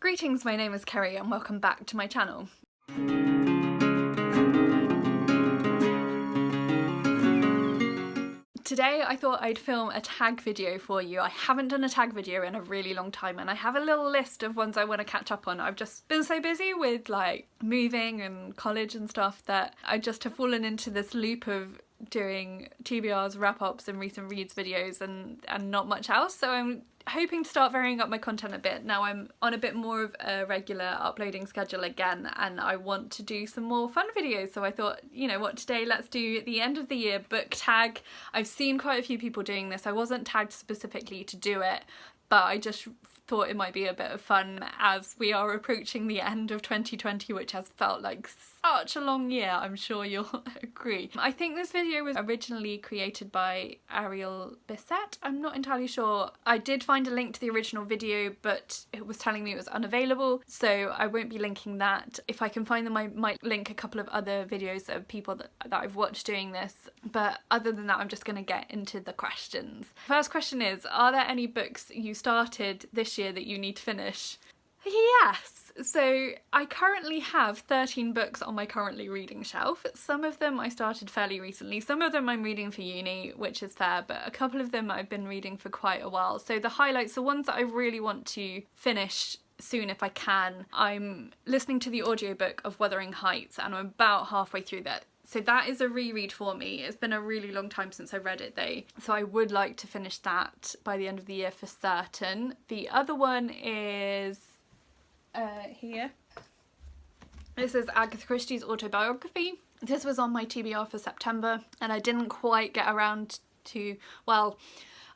Greetings, my name is Kerry and welcome back to my channel. Today I thought I'd film a tag video for you. I haven't done a tag video in a really long time and I have a little list of ones I want to catch up on. I've just been so busy with like moving and college and stuff that I just have fallen into this loop of doing TBRs, wrap-ups and recent reads videos and not much else, so I'm hoping to start varying up my content a bit. Now I'm on a bit more of a regular uploading schedule again and I want to do some more fun videos, so I thought, you know what, today let's do the end of the year book tag. I've seen quite a few people doing this. I wasn't tagged specifically to do it, but I just thought it might be a bit of fun as we are approaching the end of 2020, which has felt like such a long year. I'm sure you'll agree. I think this video was originally created by Ariel Bissett. I'm not entirely sure. I did find a link to the original video, but it was telling me it was unavailable, so I won't be linking that. If I can find them, I might link a couple of other videos of people that I've watched doing this, but other than that, I'm just going to get into the questions. First question is, are there any books you started this year that you need to finish? Yes! So I currently have 13 books on my currently reading shelf. Some of them I started fairly recently, some of them I'm reading for uni, which is fair, but a couple of them I've been reading for quite a while. So the highlights, the ones that I really want to finish soon if I can, I'm listening to the audiobook of Wuthering and I'm about halfway through that. So that is a reread for me. It's been a really long time since I read it though, so I would like to finish that by the end of the year for certain. The other one is here. This is Agatha Christie's Autobiography. This was on my TBR for September and I didn't quite get around to, well,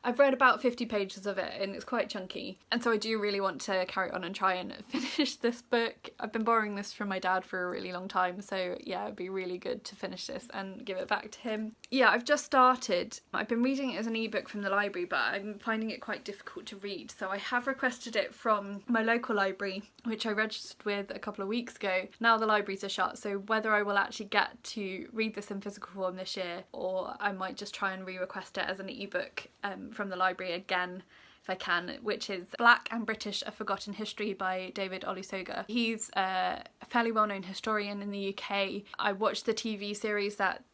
I've read about 50 pages of it and it's quite chunky, and so I do really want to carry on and try and finish this book. I've been borrowing this from my dad for a really long time, so yeah, it'd be really good to finish this and give it back to him. Yeah, I've just started. I've been reading it as an ebook from the library, but I'm finding it quite difficult to read, so I have requested it from my local library, which I registered with a couple of weeks ago. Now the libraries are shut, so whether I will actually get to read this in physical form this year, or I might just try and re-request it as an ebook from the library again if I can, which is Black and British: A Forgotten History by David Olusoga. He's a fairly well-known historian in the UK. I watched the TV series that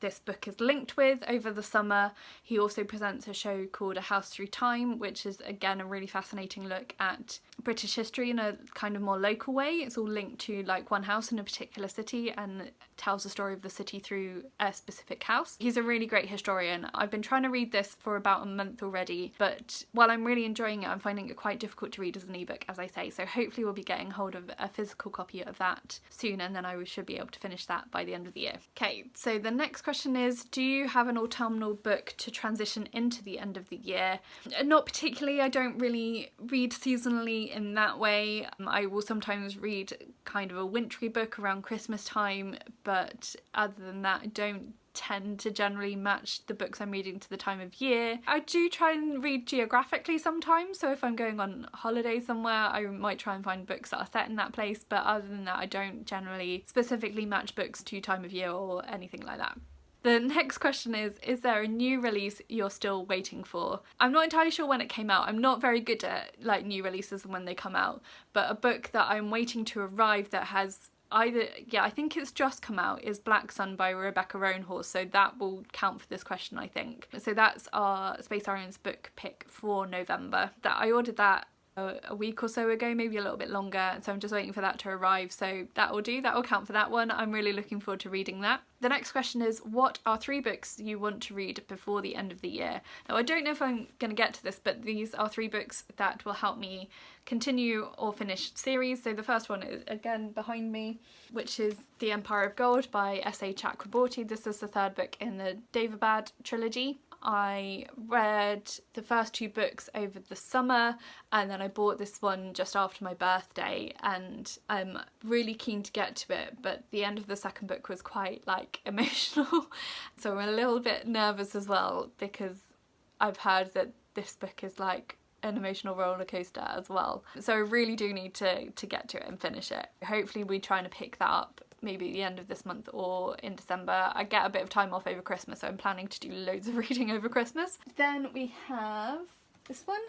this book is linked with over the summer. He also presents a show called A House Through Time, which is again a really fascinating look at British history in a kind of more local way. It's all linked to like one house in a particular city and tells the story of the city through a specific house. He's a really great historian. I've been trying to read this for about a month already, but while I'm really enjoying it, I'm finding it quite difficult to read as an ebook, as I say, so hopefully we'll be getting hold of a physical copy of that soon, and then I should be able to finish that by the end of the year. Okay, so the next question is, do you have an autumnal book to transition into the end of the year? Not particularly. I don't really read seasonally in that way. I will sometimes read kind of a wintry book around Christmas time, but other than that I don't tend to generally match the books I'm reading to the time of year. I do try and read geographically sometimes, so if I'm going on holiday somewhere I might try and find books that are set in that place, but other than that I don't generally specifically match books to time of year or anything like that. The next question is there a new release you're still waiting for? I'm not entirely sure when it came out. I'm not very good at like new releases and when they come out, but a book that I'm waiting to arrive that has either, yeah, I think it's just come out, is Black Sun by Rebecca Roanhorse, so that will count for this question, I think. So that's our Space Arians book pick for November. That I ordered that a week or so ago, maybe a little bit longer, so I'm just waiting for that to arrive, so that will do, that will count for that one. I'm really looking forward to reading that. The next question is, what are 3 books you want to read before the end of the year? Now I don't know if I'm going to get to this, but these are 3 books that will help me continue or finish series. So the first one is again behind me, which is The Empire of Gold by S.A. Chakraborty. This is the 3rd book in the Daevabad trilogy. I read the first 2 books over the summer and then I bought this one just after my birthday, and I'm really keen to get to it, but the end of the 2nd book was quite like emotional, so I'm a little bit nervous as well because I've heard that this book is like an emotional roller coaster as well, so I really do need to get to it and finish it. Hopefully we try and pick that up maybe the end of this month or in December. I get a bit of time off over Christmas, so I'm planning to do loads of reading over Christmas. Then we have this one.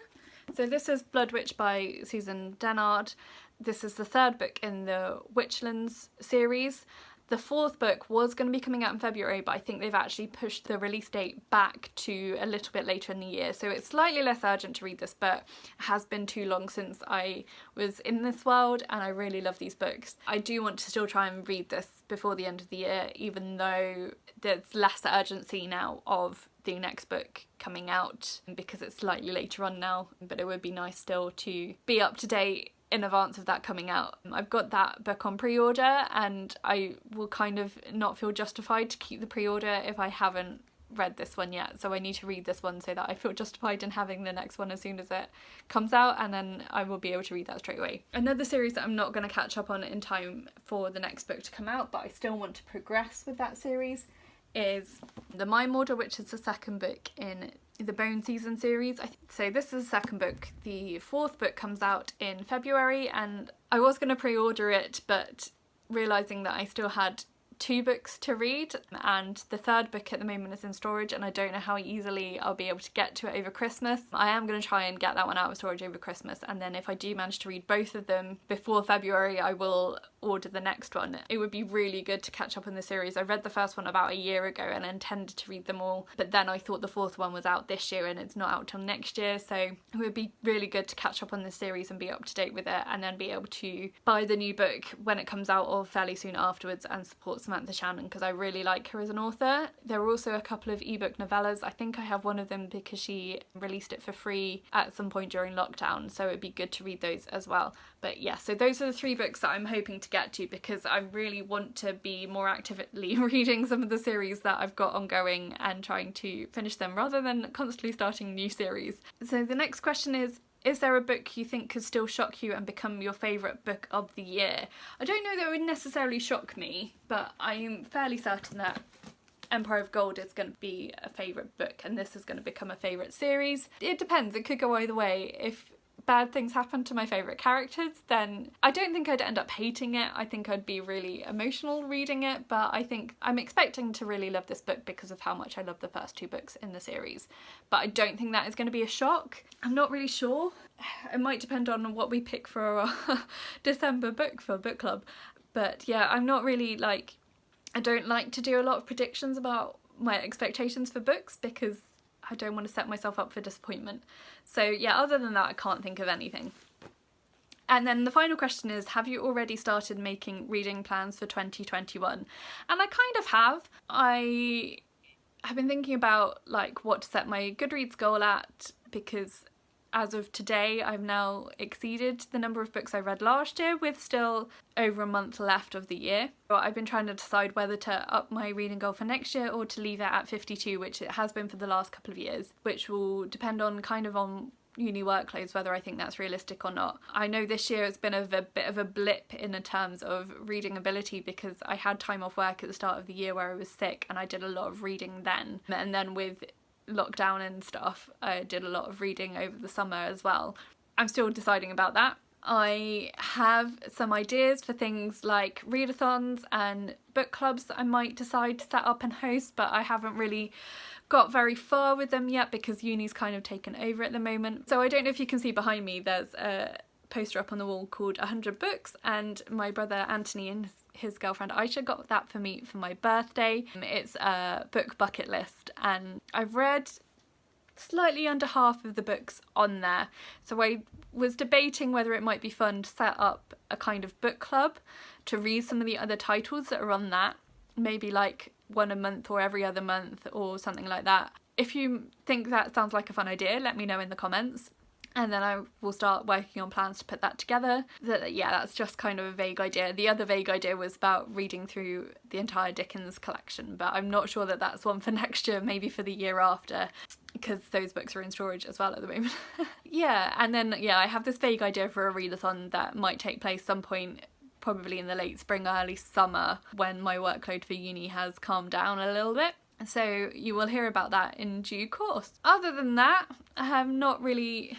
So this is Bloodwitch by Susan Dennard. This is the third book in the Witchlands series. The fourth book was going to be coming out in February, but I think they've actually pushed the release date back to a little bit later in the year. So it's slightly less urgent to read this, but it has been too long since I was in this world, and I really love these books. I do want to still try and read this before the end of the year, even though there's less urgency now of the next book coming out because it's slightly later on now. But it would be nice still to be up to date in advance of that coming out. I've got that book on pre-order, and I will kind of not feel justified to keep the pre-order if I haven't read this one yet. So I need to read this one so that I feel justified in having the next one as soon as it comes out, and then I will be able to read that straight away. Another series that I'm not going to catch up on in time for the next book to come out, but I still want to progress with that series, is The Mime Order, which is the second book in the Bone Season series. So this is the second book. The fourth book comes out in February, and I was going to pre-order it, but realising that I still had 2 books to read, and the third book at the moment is in storage, and I don't know how easily I'll be able to get to it over Christmas. I am going to try and get that one out of storage over Christmas, and then if I do manage to read both of them before February, I will order the next one. It would be really good to catch up on the series. I read the first one about a year ago and intended to read them all, but then I thought the fourth one was out this year and it's not out till next year, so it would be really good to catch up on this series and be up to date with it, and then be able to buy the new book when it comes out or fairly soon afterwards and support Samantha Shannon, because I really like her as an author. There are also a couple of ebook novellas. I think I have one of them because she released it for free at some point during lockdown, so it'd be good to read those as well. But yeah, so those are the 3 books that I'm hoping to get to, because I really want to be more actively reading some of the series that I've got ongoing and trying to finish them rather than constantly starting new series. So the next question is there a book you think could still shock you and become your favourite book of the year? I don't know that it would necessarily shock me, but I'm fairly certain that Empire of Gold is going to be a favourite book, and this is going to become a favourite series. It depends, it could go either way. If bad things happen to my favourite characters, then I don't think I'd end up hating it. I think I'd be really emotional reading it, but I think I'm expecting to really love this book because of how much I love the first 2 books in the series. But I don't think that is going to be a shock. I'm not really sure. It might depend on what we pick for our December book club. But yeah, I'm not really I don't like to do a lot of predictions about my expectations for books because I don't want to set myself up for disappointment. So yeah, other than that, I can't think of anything. And then the final question is, have you already started making reading plans for 2021? And I kind of have. I have been thinking about what to set my Goodreads goal at, because as of today, I've now exceeded the number of books I read last year with still over a month left of the year. So I've been trying to decide whether to up my reading goal for next year or to leave it at 52, which it has been for the last couple of years, which will depend on on uni workloads, whether I think that's realistic or not. I know this year it's been a bit of a blip in terms of reading ability, because I had time off work at the start of the year where I was sick, and I did a lot of reading then. And then with lockdown and stuff, I did a lot of reading over the summer as well. I'm still deciding about that. I have some ideas for things like readathons and book clubs that I might decide to set up and host, but I haven't really got very far with them yet because uni's kind of taken over at the moment. So I don't know if you can see behind me, there's a poster up on the wall called 100 Books, and my brother Anthony and his girlfriend Aisha got that for me for my birthday. It's a book bucket list, and I've read slightly under half of the books on there, so I was debating whether it might be fun to set up a kind of book club to read some of the other titles that are on that, maybe one a month or every other month or something like that. If you think that sounds like a fun idea, let me know in the comments, and then I will start working on plans to put that together. Yeah, that's just kind of a vague idea. The other vague idea was about reading through the entire Dickens collection, but I'm not sure that that's one for next year, maybe for the year after, because those books are in storage as well at the moment. Yeah, and then I have this vague idea for a readathon that might take place some point probably in the late spring, early summer, when my workload for uni has calmed down a little bit. So you will hear about that in due course. Other than that, I have not really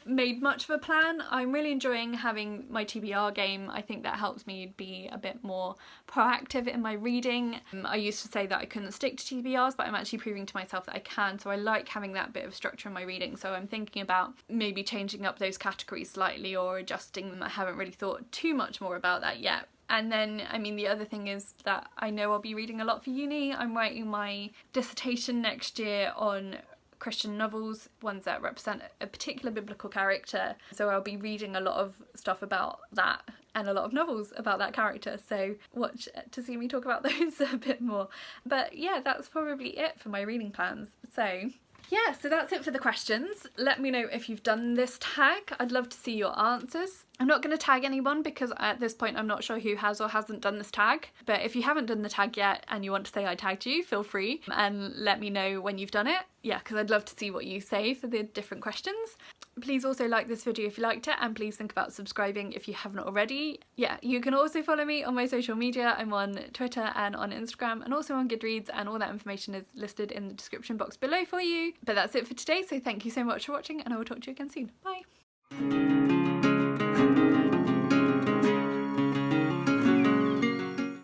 made much of a plan. I'm really enjoying having my TBR game. I think that helps me be a bit more proactive in my reading. I used to say that I couldn't stick to TBRs, but I'm actually proving to myself that I can, so I like having that bit of structure in my reading. So I'm thinking about maybe changing up those categories slightly or adjusting them. I haven't really thought too much more about that yet. And then, I mean, the other thing is that I know I'll be reading a lot for uni. I'm writing my dissertation next year on Christian novels, ones that represent a particular biblical character. So I'll be reading a lot of stuff about that and a lot of novels about that character. So watch to see me talk about those a bit more. But yeah, that's probably it for my reading plans. So yeah, so that's it for the questions. Let me know if you've done this tag. I'd love to see your answers. I'm not going to tag anyone because at this point I'm not sure who has or hasn't done this tag. But if you haven't done the tag yet and you want to say I tagged you, feel free and let me know when you've done it. Yeah, because I'd love to see what you say for the different questions. Please also like this video if you liked it, and please think about subscribing if you haven't already. Yeah, you can also follow me on my social media. I'm on Twitter and on Instagram and also on Goodreads, and all that information is listed in the description box below for you. But that's it for today, so thank you so much for watching and I will talk to you again soon. Bye!